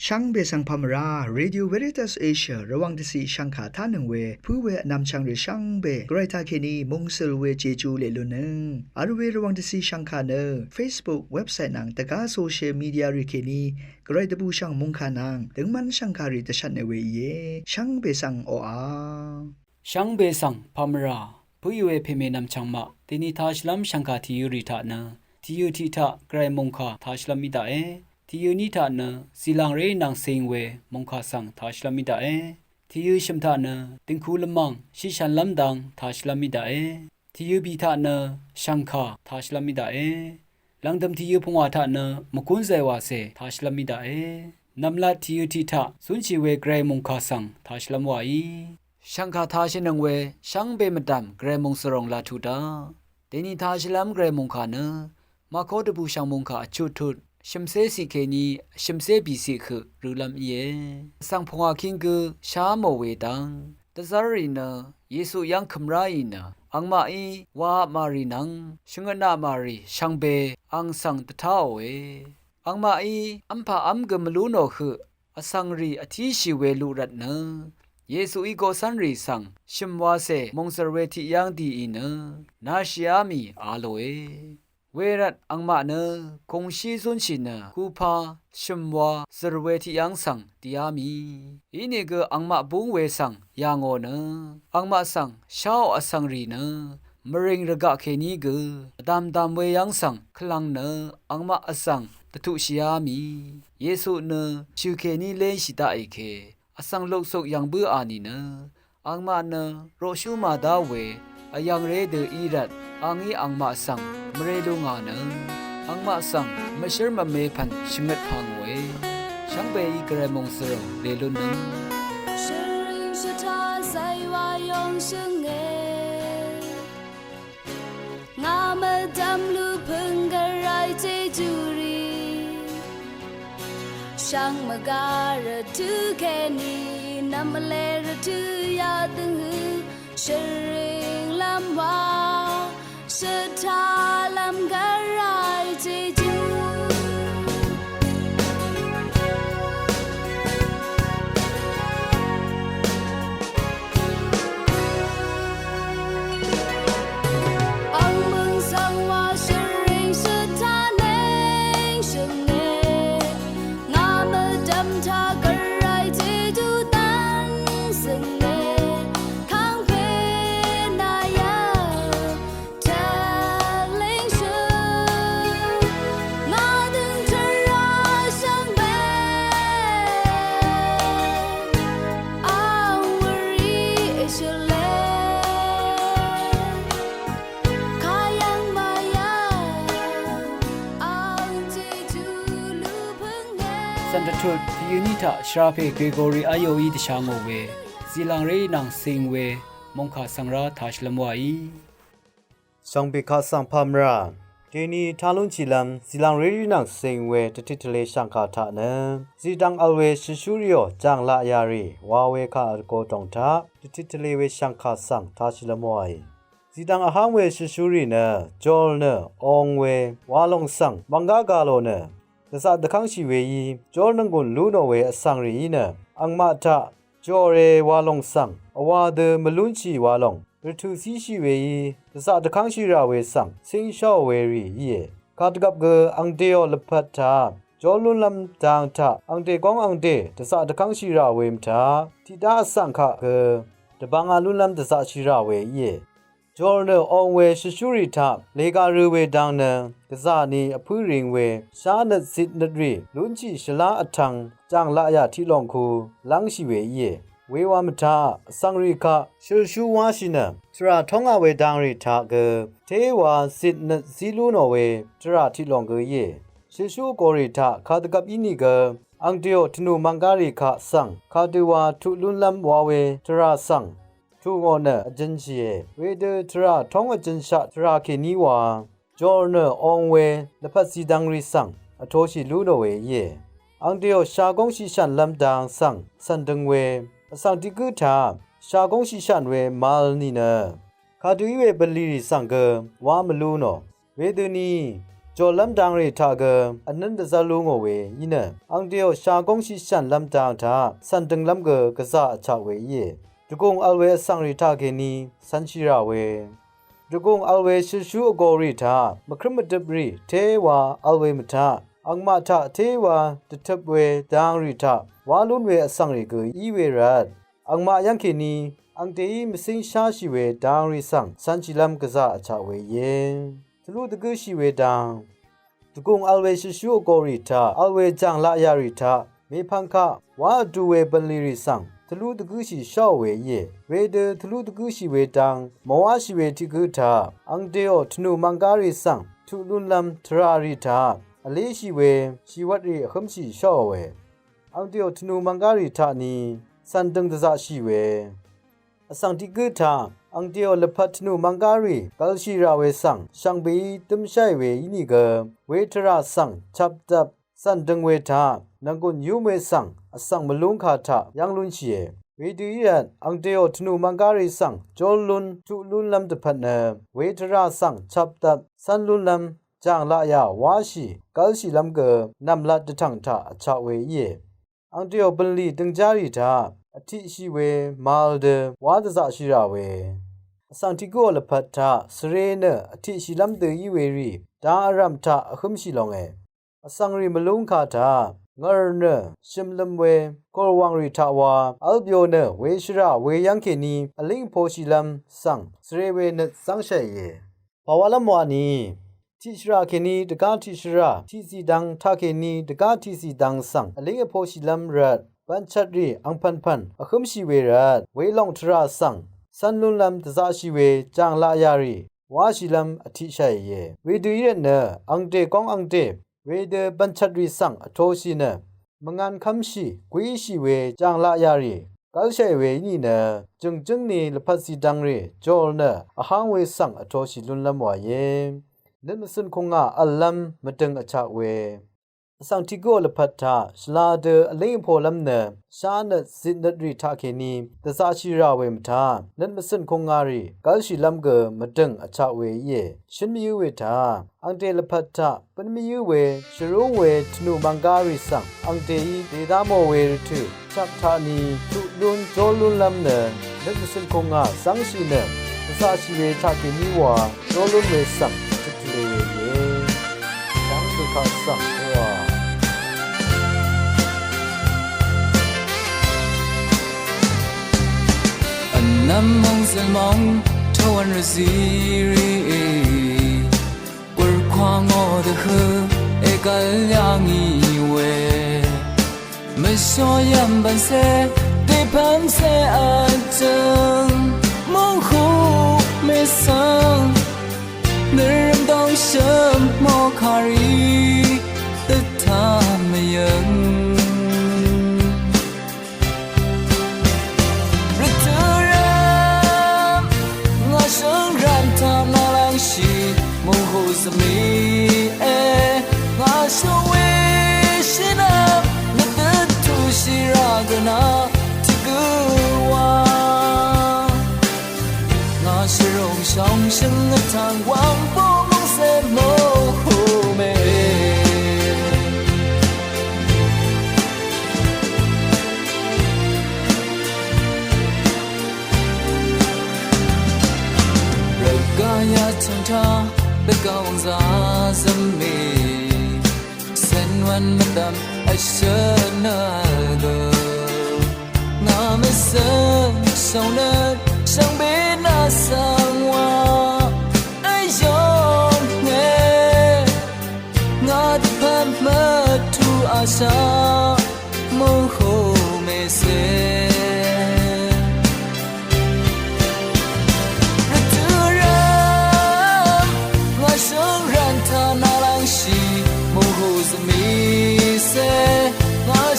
ช่างเบสังพามราเรดิโอเวริตัสเอเชียระวังที่สีช่างขาท่านังเวผู้เวนำช่างหรือช่างเบไกรตาเคนีมงเซลเวเจจูเลลุนึงอาร์เวระวังที่สีช่างขาเนอ Facebook เว็บไซต์นังตะกาโซเชียลมีเดียริเคนีไกรตะบูช่างมงขานังถึงมันช่างคาริตชันเนเวเยช่างเบสังโออาช่างเบสังพามราผู้เวเพเมนำช่างมาตินิทาชลัมช่างขาทิยุริทานะทิยุทิทาไกรมงคาทาชลัมมิดาเอที่ยูนิทานะสิลังเรนังเซงเวมงคาสังทาชลามิดาเอที่ยูชิมทานะติงคูลมังชิชันลำดังทาชลามิดาเอที่ยูบีทานะชังคาทาชลามิดาเอลังดำที่ยูพงวาทานะมกุนเซวาเซทาชลามิดาเอนำลาที่ยูทิทาสุนชีเวเกรมงคาสังทาชลามวาอีชังคาทาชินังเวชังเบมดัมเกรมงสรองลาทูดาเดนิทาชลามเกรมงคานะมาโคดบูชังมงคาชุดทุดชิมเซสิเคนีชิมเซบีสิคือรูลำเยสังพงอาคิงกุชาโมเวดังตะซารีนะเยซูยังคัมราอีนะอังมาอีวามารีนังชงนามารีชังเบอังสังตะท้าเวอังมาอีอัมพาอัมกมลูโนคืออสังรีอธิชิเวลูรัตนะเยซูอีโกสันรีสังชิมวาเซมงสรเวทิยังดีอีนะนาชิอามีอาโลเอเวรัตอังมาเนคงชีซุนชินะคูพาชิมวาสรเวทิยังสังติยามีอีนี่ก็อังมาบุงเวสังยางโอเนอังมาสังชาวอสังรีเนมริงระกะเคนีก็ดามเวยังสังคลังเนอังมาอสังตะทุชิยามีเยซูเนชิวเคนีเลนชิตาเอเคอสังโลกสุกยังบืออานีเนอังมาเนโรชูมาดาเวอายังเรเดอีรัตอังอีอังมาสังมเรดูงานะอังมาสังมะเชรมะเมพันชิมเมตพังเวช่างเบอีกระมงสรเลลุนึง是人是他在我永生诶，我们当路碰个来在主里，上么个人tu看你，那么来人tu要等候，是人làm hoa。是他làm个来追逐，昂梦想我是人是他内生诶，我们等他个来追逐单身诶。สันตทุดที่ยูนิตาชราเพเกรโกรีอาโยอีติชางโอเวซิลังเรนังซิงเวมงคาสังราทาชลมวาอีสังเบคาสังพามราเจนีทาลุนชิลัมซิลังเรนังซิงเวตติทะเลสังคาทานะซิดังอเวชิชูริโอจางละยารีวาเวคาอโกตงทาตติทะเลเวสังคาสังทาชลมวาอีซิดังอาหังเวชิชูรีนะจอลเนองเววาลงสังบังกากาโลเนตสะตะคังชีเวยีจอลนังกุนลูโนเวอสังรีนะอังมาทะจอเรวาลงสังอวาเดมลุนชีวาลงรทุสีชีเวยีตสะตะคังชีราเวสังสิงชอเวรีเยคาตกับเกอังเดโอลพัทธาจอลุนลำจางทะอังเดกองอังเดตสะตะคังชีราเวมทาทิดาสังคะเกตะบังอาลุนลำตสะชีราเวเยจอลเนอองเวชิชูริทาเลการูเวดังเนกะซานีอพุริงเวชาเนซิดนดรีลุนจิชลาอทังจางละยะทิลองคูลังชีเวเยเววามทาสังริกะชูชูวาชินะตราทองอเวดังริทาเกเทวาซิดนซิลูโนเวตราทิลองเกเยชูชูโกริทาคาตกับอินิเกอังเดียวทนูมังการิคะสังคาติวาทุลุนลัมวาเวตราสังท ทูงอเนอจันเชียเวเดทราท้องจันชะทราเคนีวาจอร์เนออองเวละพัดสีดังริสังอโทชิลูโนเวเยอังเดียวชากงชิชันลำดังสังสันดังเวสังติกุธาชากงชิชันเวมาลนีเนคาดูเวบลีริสังเกวามลูโนเวดนีจอลำดังเรทาเกอันนั้นจะซาลุงเอาเวยินอังเดียวชากงชิชันลำดังทาสันดังลำเกกษาชาเวเยจุกงอัลเวสังริทาเกนีสันชิราเวจุกงอัลเวชิชูอโกริทามครมดบรีเทวาอัลเวมทาอังมาทาเทวาตทบเวดังริทาวาลุนเวสังริกอีเวรัดอังมายังเกนีอังเตยมสิงชาชิเวดังริสังสันชิลัมกษาชาเวเยทลุตกชิเวดังจุกงอัลเวชิชูอโกริทาอัลเวจังลายาริทาเมพังคาวาดูเวบันลิริสังทะลุตะกุชิชาวเวเยเวเดทะลุตะกุชิเวตังมวาชิเวติกุธาอังเดโอทนุมังการิสังทุลุนลัมทราริธาอเลชิเวชีวัตริขมชิชาวเวอังเดโอทนุมังการิธานีสันดังตะซาชิเวอสังติกุธาอังเดโอละพัทนุมังการิกัลชิราเวสังชังบีตุมชัยเวอินิเกเวทราสังชับตับสันดังเวทานังกุนยูเมสังอสังมลุงคาทายังลุนเชียเวดียันอังเดโอทนุมังการิสังจอลุนทุลุนลัมตะพันเนเวทราสังชับตับสันลุนลัมจางลายาวาชีกัลชิลัมเกนำลัดทังทาชาเวเยอังเดโอบันลีตึงจาริทาอธิชิเวมาลเดวาดซาชิราเวอสังติโกลพัทธาสเรเนอธิชิลัมเตยีเวรีดาอารัมทาอคุมชิลองเออสังริมลุงคาทางอร์เนชิมลัมเวกอลวังริทาวาอัลเบียวเนเวชราเวยังเคนีอลิงโพชิลัมสังสเรเวเนสังเชยเยภาวะละมวานีทิชราเคนีตะกาทิชราทิสีดังทาเคนีตะกาทิสีดังสังอลิงโพชิลัมรัดบันชัดรีอังพันพันอคุมชิเวรัดเวลองทราสังสันลุนลัมตะซาชิเวจางลายารีวาชิลัมอธิชัยเยเวดุยเนอังเตกองอังเตเวเดบัญชัดริสังอโทชิเนมงานคำชีกุยชีเวจางละยารีกัลเชเวนี่เนจึงนี่ละพัสดังเรจอลเนอหังเวสังอโทชิลุนลำวาเยนั่นสุนคงอัลลัมมตึงอชาเวสังทิโกละพัทธาสลาเดอลิงโพลัมเนชาเนซินดริทาเคนีตะซาชิราเวมทานั่นมสุนคงอารีกัลชิลัมเกมตึงอชาเวเยชินมิยูเวทาอังเตละพัทธาปนมิยูเวชรุงเวทนุมังการิสังอังเตยีเดดาโมเวรทุชักธานีทุลุนโจลุนลัมเนนั่นมสุนคงอาสังชิเนตะซาชิเวทาเคนีวาโจลุนเวสังทุทเลเวเยสังตุคาสังวาน้ำมองสมองทวันรสีรีกวดควางอดเฮเอกลยังอีเวไม่ชอยันบันเซได้พันเซอาจังมองหูไม่สังเดิมต้องเชื่อมมอคารีแต่ทำไม่ยังสมีงาชวิชินานัดตุชิรากนาทิกุวางาชรงช่องฉันทางวางปองเสโมโฮเมรักกายชันทาตะกาวงซาสมีเส้นวันมันดำไอเชนาเดงาไม่เส้นสาวเนช่างเป็นอาสังวาไอยองเงงาที่พันมาทุอาชาโมโหเมเซ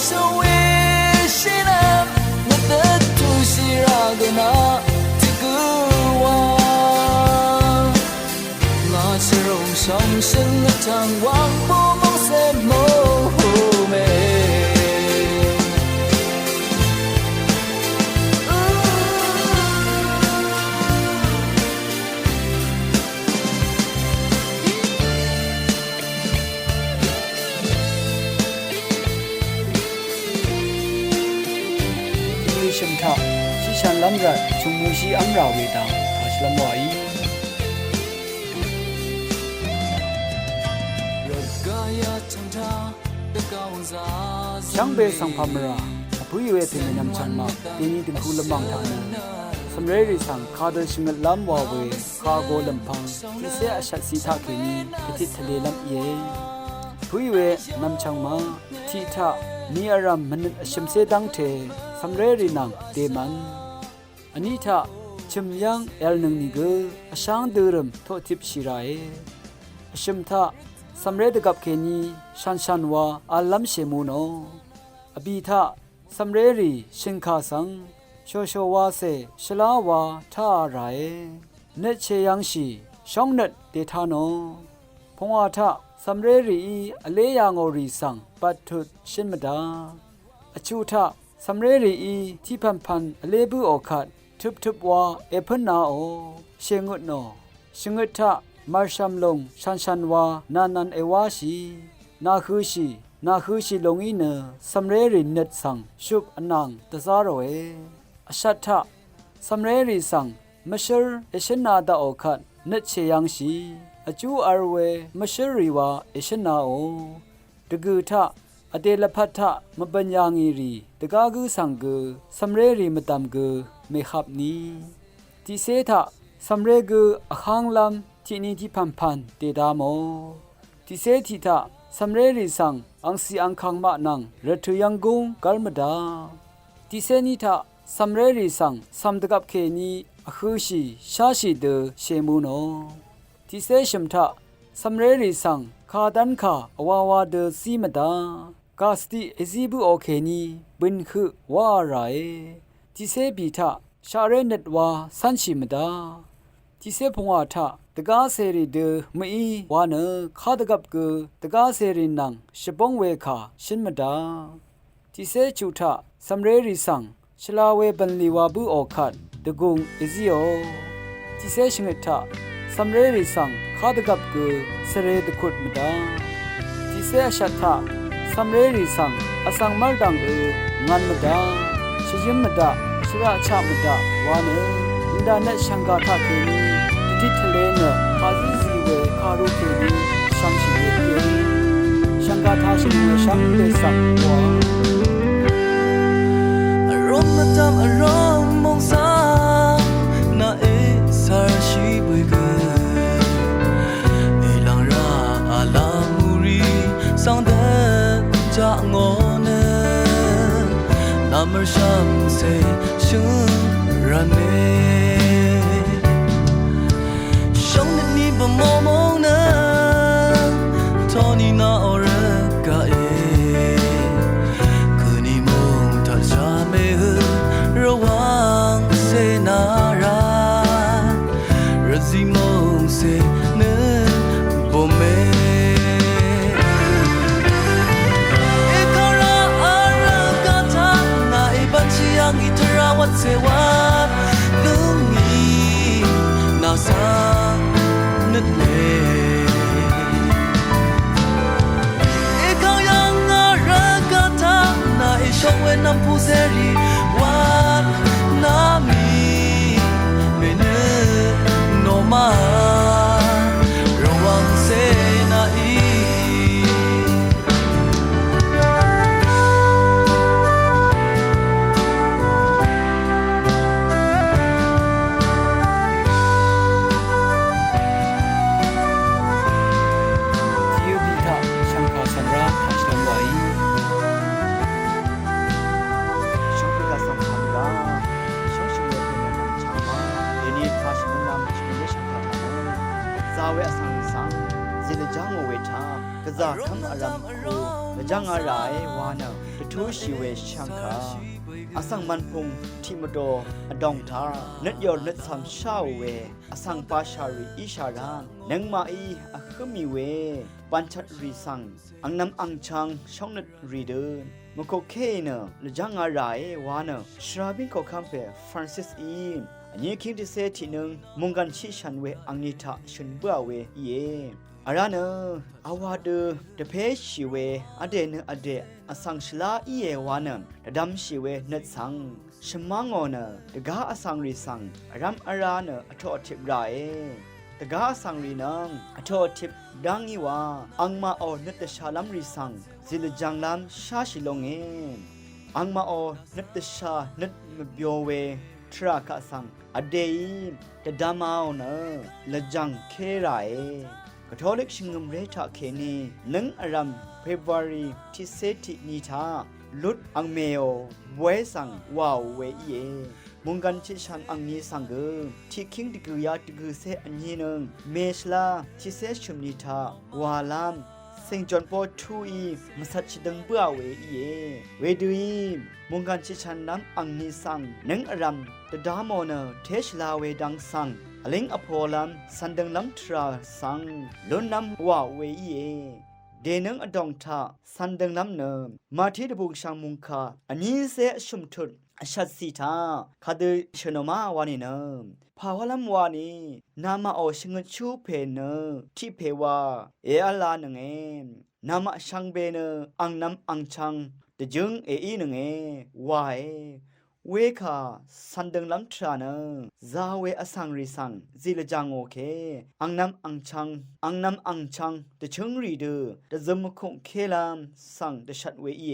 ชวิชินานัดตุชิรากนา上升的长望不梦色梦美ชมทาชิชันลัมรัดชุมมูชีอัมราเวดาทัชลัมวาอีช่างเบสังพามราผู้อยู่เอติมนำชังมาเดนีดึงคูลำบังทางนั้นสำเร็จริสังคาเดชิงลัมวาเวคาโกลำพังที่เสียชัดสีทาเคนีติดทะเลลำเยผู้อยู่เอนำชังมาที่ทามีอารมณ์มันชิมเสดังเทสำเร็จรินังเดมันอันนี้ทาชิมยังเอลนึงนิเกอช่างเดิมโททิปชิราเอชิมทาสำเร็จกับเคนีชันวาอาลัมเชมูโนอบีทาสำเร็จริชิงคาสังโชวาเซชลาวาท่าไรเนเชยังชีช่องเนตเดทานโนพงอาทาสำเร็จริอเลยังอริสังปัตถุชินมดาอจูทาสำเร็จริที่พันอเลบุออคัดทุบวาเอพนาโอเชงุดโนชงุดทามาชัมลงชันวานันเอวาชีนาคือชีลงอีเนสำเร็จริเนตสังชุบอนังตะซาโรเออชัตทะสำเร็จริสังมชรเอชนาดาโอคัดเนตเชยังชีอจูอาร์เวมชริวาเอชนาโอตะกือทะอเดลพัทธะมบัญญังอีรีตะกากือสังกือสำเร็จริมตัมกือเมขับนีติเซทะสำเร็จกืออคังลัมที่นี่ที่พันเตดาโมที่เซทิทาสำเร็จริสังอังสีอังคังมานังรัตยังกุงกัลมดาที่เซนิทาสำเร็จริสังสัมดกับเคนีอคุชีชาชีเดเชมูโนที่เซชมทาสำเร็จริสังคาดันคาอวาวาเดซีมดากาสติเอซิบุโอเคนีบินคือวาไรที่เซบีทาชาเรเนตวาสันชิมดาที่เซพงอาทาตกาเสรีเดมีวานคาดกับกูตกาเสรีนังชบงเวคาชินมดาที่เซจูทาสำเร็จริสังชลาเวบันลีวาบุออคัดตกุงอิซิโอที่เซชงทาสำเร็จริสังคาดกับกูเสเรดขุดมดาที่เซชัตทาสำเร็จริสังอสังมัลดังงันมดาชยิมมดาชราชามดาวานอินดาเนชังกาทาเคนีที่ทะเลเนคาซิซีเวคารุเคนีชังชิเวชังกาทาชิเวชังเดสักวาอารมณ์มาทำอารมณ์มองสานาเอสารชีบวยเกเอลังราอาลามูรีสังเดจางอเนนามรชัมเซชุรันเนบมอมองนะทอนีนาอรกะเอคืนนี้มองทัดชาเมหระวังเสนาราระซีมองเสเนบเมเอคาราอารากาทานาเอบัญชียังอิทราวัตเสวาลุงนีนาซาช่องเวนัมพูเซรีวานนามีเมเนโนมาระวังเซนาอีที่ยูบิทาชังคาสันราทัชลัมวาอีซาเวสังสังสิลจังเวทากะซาคังอลัมคูละจังอะไรวานะตะทุ ทูชิเวชังคาอสังมันพุงทิมโดอดองทานัดยอนัดซัมชาวเวอสังปาชารีอิชารานังมาอีอะขมีเวปัญชัดรีสังอังน้ำอังชังช่องนัดรีเดินมโคเคเนลจังอะไรวานะชราบินก็คัมเปฟรานซิสอีนอันนี้คิงที่เซทีนึงมุงกันชิชันเวอังนิทะชุนเบื่อเวเยอาราเนอาวาเดเดเพชิเวอเดเนอเดอสังชลาอีเยวานะดดัมชิเวนัดสังชมังโอเนดกาอสังริสังรัมอาราเนอทอทิบไรตกาสังรีนังอโททิบดังอีวาอังมาโอนัตชาลัมริสังซิลจังลัมชาชิลงเออังมาโอนัตชานัตมเบียวเวทรากะสังอเดยตดามาวเนละจังเคไรกทอลิกชิงมเรทาเคนีนังอารัมเฟบรุรีที่เซตินีทาลุดอังเมโอเวสังวาวเวเยมุงกันชิชันอังนี้สังเกที่คิงดิกยาดิกเซอันนี้นึงเมชลาที่เซชุมนิทาวาลามเซงจอนโปทูอีมสัชดังเบื่อเวเยเวดูอีมุงกันชิชันน้ำอังนี้สังนังอารัมตดามอเนเทชลาเวดังสังอลิงอโพลัมสันดังลัมทราสังลุนน้ำวาเวเยเดนังอดองทาสันดังลัมเนมาที่ดบุกชังมุงคาอันนี้เซชุมทุดชัดสิทาคาดชนมาวานินภาวลัมวานีนามาโอชงชูเพเนที่เพวาเออลาหนึ่งเอนามาชังเบเนอังน้ำอังชังเดจึงเออีหนึ่งเอวายเวคาสันดังลัมทราเนซาเวอสังริสังซิลจังโอเคอังน้ำอังชังเดจึงรีเดเดซมคงเคลามสังเดชัดเวเย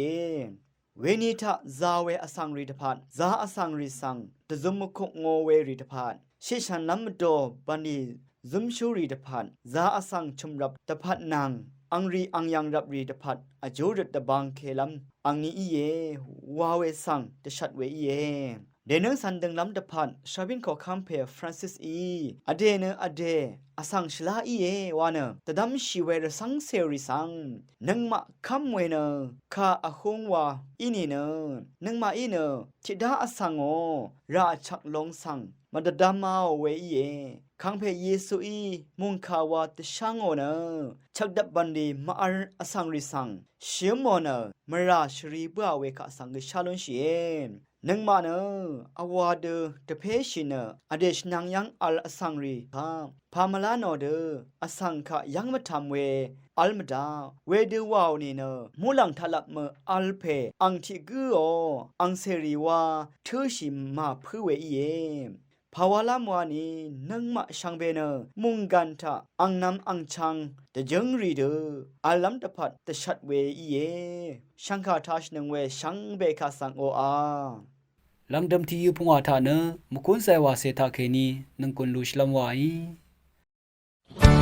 เวนิทะซาเวอสังรีตพัดซาอสังรีสังตะซุมคุงโงเวรีตพัดชิชันลัมโดบันีซุมชูรีตพัดซาอสังชุมรับตพัดนางอังรีอังยังรับรีตพัดอจูรตะบังเคลัมอังนี้เยวาเวสังตะชัดเวเยเดนสันดังลัมตพัดชาบินขอคัมเพฟรานซิสอีอเดเนอเดอสังชลาอีเยวานะตะดัมชิเวรสังเซริสังนังมะคัมเวเนคาอะฮงวาอินีเนนังมาอีเนทิดาอสังโอราชักลงสังมาดดามาเวเยคังเพเยซูอีมุงคาวาตชังโอเนชักดับบันดีมาอาร์อสังริสังเชียมโอเนมราชรีบัวเวคะสังกชาลนเชียนังมาเนอวาเดเดเพชิเนอเดชนางยังอัลอสังรีพามลาโนเดอสังคะยังมาทำเวอัลมดาเวเดวาวนี่เนมูลังทลับเมอัลเพอังทิกุโออังเซรีวาเธอชิมมาพื้เวเยภาวะลามวานีนังมาชังเบเนมุงกันทะอังน้ำอังชังเดจังรีเดอัลลัมตะพัดตะชัดเวเยชังคาทัชนังเวชังเบคาสังโออาลังดำที่ยุพงอาทาเนมุกุนไซวาเซทาเคนีนังกุนลุชลัมวายอ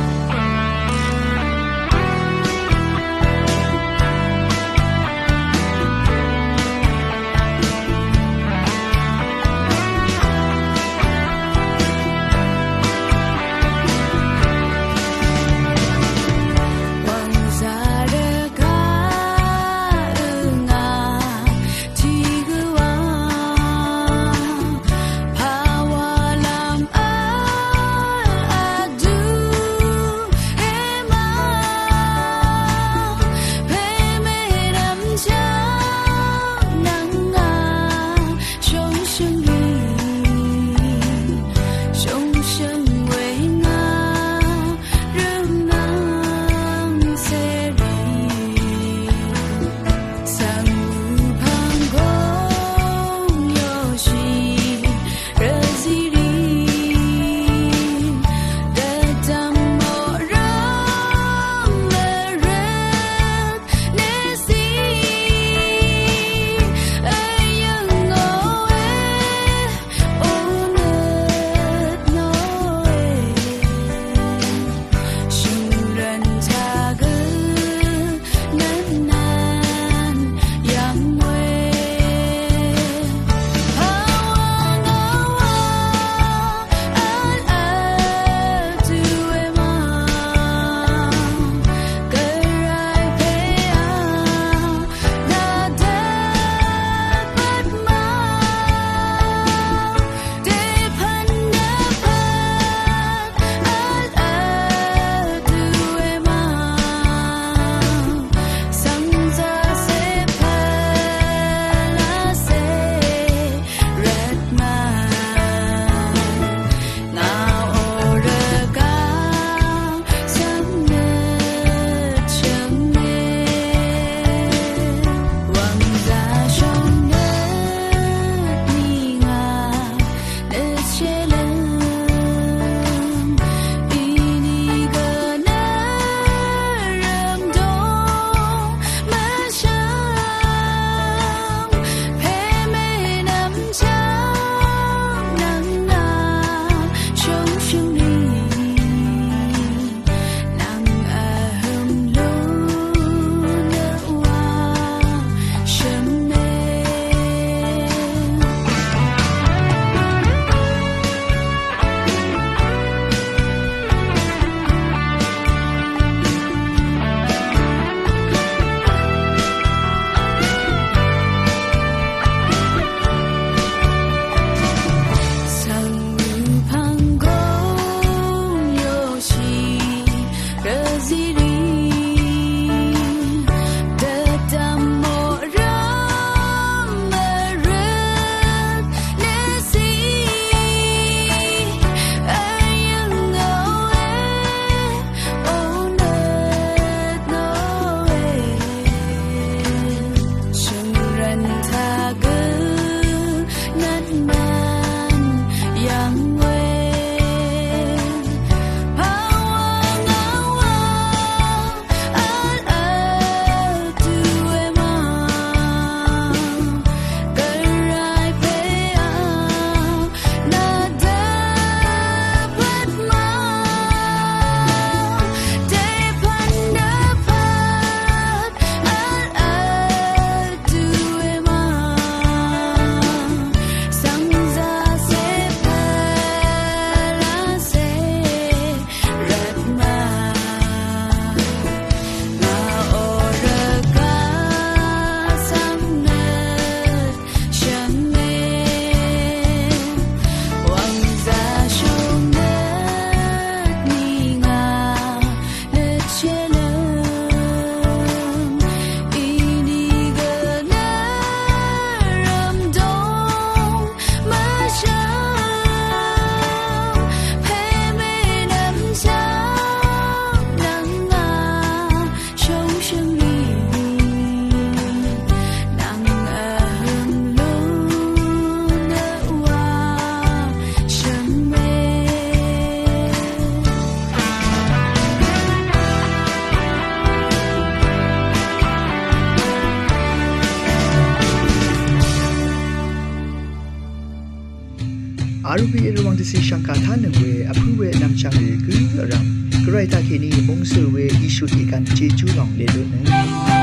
อารุเวระวังที่สิชังคาท่านึงเวอผู้เวนำจังเรกือรำกระไรตาเคนีมงสือเวอิชุดอีกันเจจูหลองเลลุน